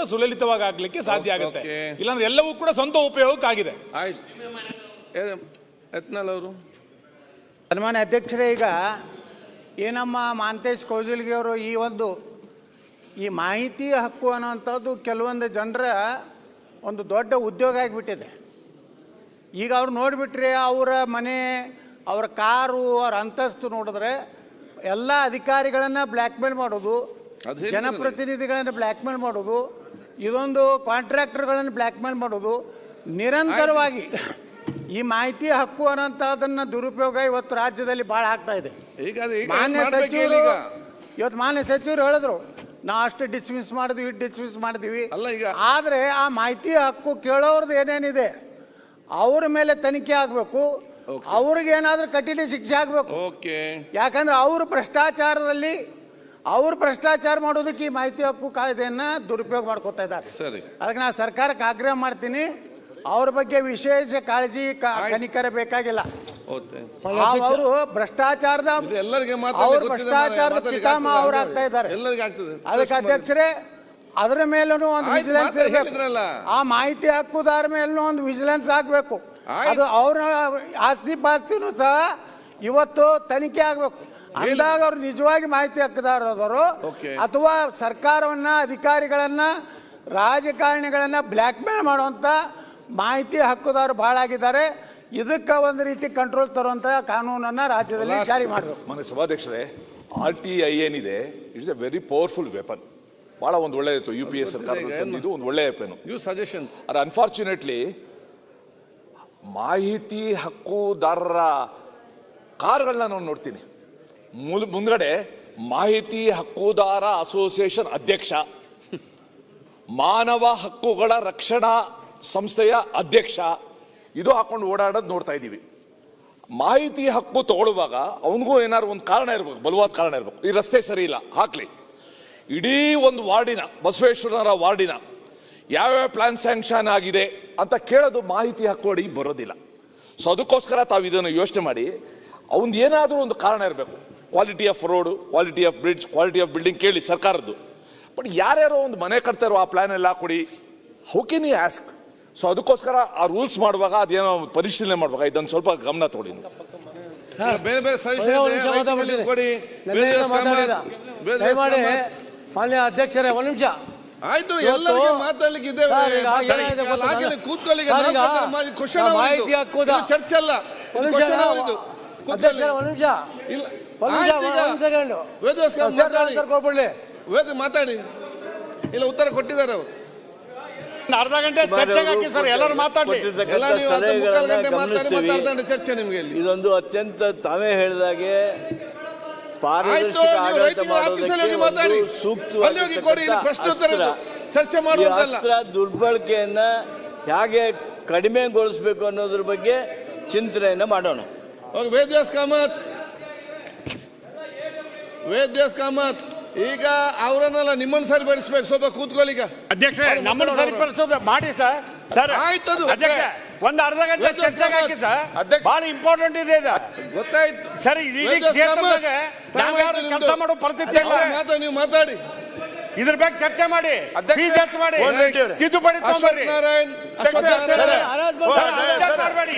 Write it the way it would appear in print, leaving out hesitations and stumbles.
ಕೂಡ ಸುಲಲಿತವಾಗಿ ಆಗ್ಲಿಕ್ಕೆ ಸಾಧ್ಯ ಆಗುತ್ತೆ. ಇಲ್ಲಾಂದ್ರೆ ಎಲ್ಲವೂ ಕೂಡ ಸ್ವಂತ ಉಪಯೋಗಕ್ಕಾಗಿದೆ. ಆಯ್ತು. ಯತ್ನಾಳ್ ಅವರು. ಸನ್ಮಾನ್ಯ ಅಧ್ಯಕ್ಷರೇ, ಈಗ ಏನಮ್ಮ ಮಾಂತೇಶ್ ಕೌಜಲ್ಗಿ ಅವರು ಈ ಮಾಹಿತಿ ಹಕ್ಕು ಅನ್ನೋಂಥದ್ದು ಕೆಲವೊಂದು ಜನರ ಒಂದು ದೊಡ್ಡ ಉದ್ಯೋಗ ಆಗಿಬಿಟ್ಟಿದೆ. ಈಗ ಅವ್ರು ನೋಡಿಬಿಟ್ರೆ ಅವರ ಮನೆ, ಅವರ ಕಾರು, ಅವರ ಅಂತಸ್ತು ನೋಡಿದ್ರೆ ಎಲ್ಲ ಅಧಿಕಾರಿಗಳನ್ನು ಬ್ಲ್ಯಾಕ್ಮೇಲ್ ಮಾಡೋದು, ಜನಪ್ರತಿನಿಧಿಗಳನ್ನು ಬ್ಲ್ಯಾಕ್ಮೇಲ್ ಮಾಡೋದು, ಇದೊಂದು ಕಾಂಟ್ರಾಕ್ಟರ್ಗಳನ್ನು ಬ್ಲ್ಯಾಕ್ಮೇಲ್ ಮಾಡೋದು, ನಿರಂತರವಾಗಿ ಈ ಮಾಹಿತಿ ಹಕ್ಕು ಅನ್ನೋಂಥದ್ದನ್ನು ದುರುಪಯೋಗ ಇವತ್ತು ರಾಜ್ಯದಲ್ಲಿ ಭಾಳ ಆಗ್ತಾ ಇದೆ. ಮಾನ್ಯ ಸಚಿವರು ಹೇಳಿದ್ರು, ನಾವು ಅಷ್ಟು ಡಿಸ್ಮಿಸ್ ಮಾಡಿದ್ವಿ. ಆದರೆ ಆ ಮಾಹಿತಿ ಹಕ್ಕು ಕೇಳೋರ್ದು ಏನೇನಿದೆ ಅವ್ರ ಮೇಲೆ ತನಿಖೆ ಆಗಬೇಕು, ಅವ್ರಿಗೆ ಏನಾದರೂ ಕಠಿಣ ಶಿಕ್ಷೆ ಆಗಬೇಕು. ಯಾಕಂದ್ರೆ ಅವರು ಭ್ರಷ್ಟಾಚಾರ ಮಾಡೋದಕ್ಕೆ ಈ ಮಾಹಿತಿ ಹಕ್ಕು ಕಾಯ್ದೆಯನ್ನ ದುರುಪಯೋಗ ಮಾಡ್ಕೊತಾ ಇದ್ದಾರೆ. ಅದಕ್ಕೆ ನಾನು ಸರ್ಕಾರಕ್ಕೆ ಆಗ್ರಹ ಮಾಡ್ತೀನಿ, ಅವ್ರ ಬಗ್ಗೆ ವಿಶೇಷ ಕಾಳಜಿ ಕನಿಕರ ಬೇಕಾಗಿಲ್ಲ. ಅವರು ಭ್ರಷ್ಟಾಚಾರದ ಪಿತಾಮಹ ಅವರು ಆಗ್ತಾ ಇದ್ದಾರೆ. ಅದಕ್ಕೆ ಅಧ್ಯಕ್ಷರೇ, ಅದರ ಮೇಲೂ ಒಂದು ವಿಜಿಲೆನ್ಸ್ ಇರಬೇಕು. ಆ ಮಾಹಿತಿ ಹಕ್ಕುದಾರ ಮೇಲೂ ಒಂದು ವಿಜಿಲೆನ್ಸ್ ಆಗಬೇಕು. ಅದು ಅವರ ಆಸ್ತಿ ಪಾಸ್ತಿನೂ ಸಹ ಇವತ್ತು ತನಿಖೆ ಆಗಬೇಕು. ಅಂದಾಗ ಅವ್ರು ನಿಜವಾಗಿ ಮಾಹಿತಿ ಹಕ್ಕುದಾರರು ಅಥವಾ ಸರ್ಕಾರವನ್ನ, ಅಧಿಕಾರಿಗಳನ್ನ, ರಾಜಕಾರಣಿಗಳನ್ನ ಬ್ಲ್ಯಾಕ್ ಮೇಲ್ ಮಾಡುವಂತ ಮಾಹಿತಿ ಹಕ್ಕುದಾರರು ಭಾಳ ಆಗಿದ್ದಾರೆ. ಇದಕ್ಕೆ ಒಂದು ರೀತಿ ಕಂಟ್ರೋಲ್ ತರುವಂತ ಕಾನೂನನ್ನ ರಾಜ್ಯದಲ್ಲಿ ಜಾರಿ ಮಾಡಬೇಕು. ಮಾನ್ಯ ಸಭಾಧ್ಯಕ್ಷರೇ, RTI ಏನಿದೆ, it's A very powerful weapon. ಭಾಳ ಒಂದು ಒಳ್ಳೆ ಇತ್ತು UPA ಸರ್ಕಾರ ತಂದಿದ್ದು ಒಂದು ಒಳ್ಳೆ ವೆಪನ್. ಸಜೆಷನ್ಸ್ ಅದು ಅನ್ಫಾರ್ಚುನೇಟ್ಲಿ ಮಾಹಿತಿ ಹಕ್ಕುದಾರರ ಕಾರ್ಗಳನ್ನ ನಾವು ನೋಡ್ತೀನಿ. ಮುಂದ್ಗಡೆ ಮಾಹಿತಿ ಹಕ್ಕುದಾರ ಅಸೋಸಿಯೇಷನ್ ಅಧ್ಯಕ್ಷ, ಮಾನವ ಹಕ್ಕುಗಳ ರಕ್ಷಣಾ ಸಂಸ್ಥೆಯ ಅಧ್ಯಕ್ಷ, ಇದು ಹಾಕೊಂಡು ಓಡಾಡೋದು ನೋಡ್ತಾ ಇದ್ದೀವಿ. ಮಾಹಿತಿ ಹಕ್ಕು ತಗೊಳ್ಳುವಾಗ ಅವನಿಗೂ ಏನಾದ್ರು ಒಂದು ಕಾರಣ ಇರಬೇಕು, ಬಲವಾದ ಕಾರಣ ಇರಬೇಕು. ಈ ರಸ್ತೆ ಸರಿ ಇಲ್ಲ, ಹಾಕ್ಲಿ. ಇಡೀ ಒಂದು ವಾರ್ಡಿನ, ಬಸವೇಶ್ವರರ ವಾರ್ಡಿನ ಯಾವ್ಯಾವ ಪ್ಲಾನ್ ಸ್ಯಾಂಕ್ಷನ್ ಆಗಿದೆ ಅಂತ ಕೇಳೋದು ಮಾಹಿತಿ ಹಕ್ಕು ಅಡಿ ಬರೋದಿಲ್ಲ. ಸೊ ಅದಕ್ಕೋಸ್ಕರ ತಾವು ಇದನ್ನು ಯೋಚನೆ ಮಾಡಿ, ಅವನ್ ಏನಾದರೂ ಒಂದು ಕಾರಣ ಇರಬೇಕು. Quality of road, quality of bridge, quality of building ಕೇಳಿ ಸರ್ಕಾರದ್ದು. ಬಟ್ ಯಾರ್ಯಾರೋ ಒಂದು ಮನೆ ಕಟ್ತಾರೋ ಆ ಪ್ಲಾನ್ ಎಲ್ಲ ಕೊಡಿ, how can you ask? So ಅದಕ್ಕೋಸ್ಕರ ಆ ರೂಲ್ಸ್ ಮಾಡುವಾಗ ಅದೇನೋ ಪರಿಶೀಲನೆ ಮಾಡುವಾಗ ಇದನ್ನು ಸ್ವಲ್ಪ ಗಮನ ತಗೊಳ್ಳಿ. ಮಾನ್ಯ ಅಧ್ಯಕ್ಷರೇ, ಒಂದು ನಿಮಿಷ ಆಯ್ತು, ಎಲ್ಲರಿಗೂ ಮಾತಾಡ್ಲಿಕ್ಕೆ ಮಾಹಿತಿ ಹಕ್ಕುದ ಚರ್ಚೆ ಅಲ್ಲ. ಮಾತಾಡಿ ಇಲ್ಲ, ಉತ್ತರ ಕೊಟ್ಟಿದ್ದಾರೆ ಅವರು. ಅರ್ಧ ಗಂಟೆ ಚರ್ಚೆಗೆ ಹಾಕಿ ಸರ್, ಎಲ್ಲರೂ ಮಾತಾಡಿ. ಚರ್ಚೆ ನಿಮಗೆ ಇದೊಂದು ಅತ್ಯಂತ ತಾವೇ ಹೇಳಿದಾಗೆ ಪಾರದರ್ಶಕ ಆಡಳಿತ ಮಾಡೋದಕ್ಕೆ ಸೂಕ್ತವಾದ ಚರ್ಚೆ ಮಾಡುವುದಲ್ಲ. ದುರ್ಬಳಕೆಯನ್ನ ಹೇಗೆ ಕಡಿಮೆಗೊಳಿಸಬೇಕು ಅನ್ನೋದ್ರ ಬಗ್ಗೆ ಚಿಂತನೆಯನ್ನ ಮಾಡೋಣ. ವೇದ್ಯಾಸ್ ಕಾಮತ್ ಈಗ ಅವರನ್ನೆಲ್ಲ ನಿಮ್ಮನ್ನು ಸರಿಪಡಿಸ್ಬೇಕು. ಸ್ವಲ್ಪ ಕೂತ್ಕೊಳ್ಳಿ. ಈಗ ಅಧ್ಯಕ್ಷ, ನಮ್ಮನ್ನು ಸರಿಪಡಿಸೋದು ಮಾಡಿ ಸರ್. ಸರ್ ಆಯ್ತು, ಒಂದು ಅರ್ಧ ಗಂಟೆ ಚರ್ಚೆಗೆ ಹಾಕಿ ಸರ್. ಬಹಳ ಇಂಪಾರ್ಟೆಂಟ್ ಇದೆ ಇದು, ಗೊತ್ತಾಯ್ತು ಸರ್. ಕೆಲಸ ಮಾಡೋ ಪರಿಸ್ಥಿತಿ ಇಲ್ಲ. ನೀವು ಮಾತಾಡಿ, ಇದ್ರ ಬಗ್ಗೆ ಚರ್ಚೆ ಮಾಡಿ, ಫೀಸ್ ಹೆಚ್ಚು ಮಾಡಿ, ತಿದ್ದುಪಡಿ ತಗೊಂಡ್ಬರ್ರಿ. ಮಾಡಬೇಡಿ.